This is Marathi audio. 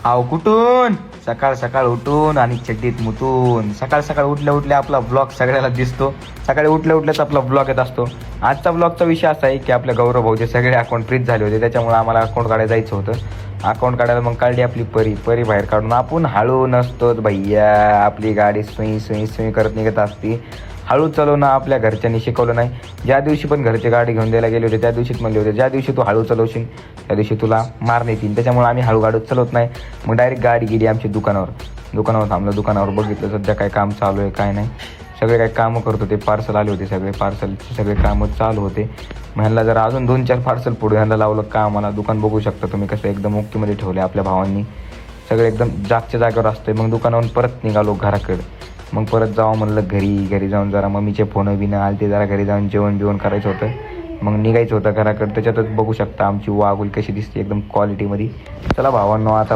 हाव कुठून सकाळ सकाळ उठून आणि चड्डीत मुतून सकाळ सकाळ उठल्या उठल्या आपला ब्लॉग सगळ्याला दिसतो. सकाळी उठल्या उठल्याच आपला ब्लॉग येत असतो. आजचा ब्लॉगचा विषय असा आहे की आपल्या गौरव भाऊचे सगळे अकाउंट फ्रीज झाले होते, त्याच्यामुळे आम्हाला अकाउंट काढायला जायचं होतं. अकाउंट काढायला मग काढली आपली परी बाहेर काढून आपण हळू नसतोच भैया. आपली गाडी सुई सुई सुई करत निघत असती. हळू चालवणं आपल्या घरच्यांनी शिकवलं नाही. ज्या दिवशी पण घरचे गाडी घेऊन द्यायला गेले होते त्या दिवशीच म्हणले होते ज्या दिवशी तू हळू चालवशील त्या दिवशी तुला मार येतील. त्याच्यामुळे आम्ही हळू गाडी चालवत नाही. मग डायरेक्ट गाडी गेली आमची दुकानावर थांबलं. दुकानावर बघितलं सध्या काय काम चालू आहे काय नाही. सगळे काही कामं करत होते. पार्सल आले होते, सगळे पार्सलचे सगळे कामं चालू होते. मग ह्यांना जरा अजून 2-4 पार्सल पुढे ह्यांना लावलं का आम्हाला. दुकान बघू शकता तुम्ही कसं एकदम ओकेमध्ये ठेवले आपल्या भावांनी. सगळे एकदम जागच्या जागेवर असते. मग दुकानावरून परत निघालो घराकडे. मग परत जावं म्हणलं घरी जाऊन जरा मम्मीचे फोन बिनं आले ते जरा घरी जाऊन जेवण करायचं होतं. मग निघायचं होतं घराकडे. त्याच्यातच बघू शकता आमची वाघुल कशी दिसते एकदम क्वालिटीमध्ये. चला भावांनो आता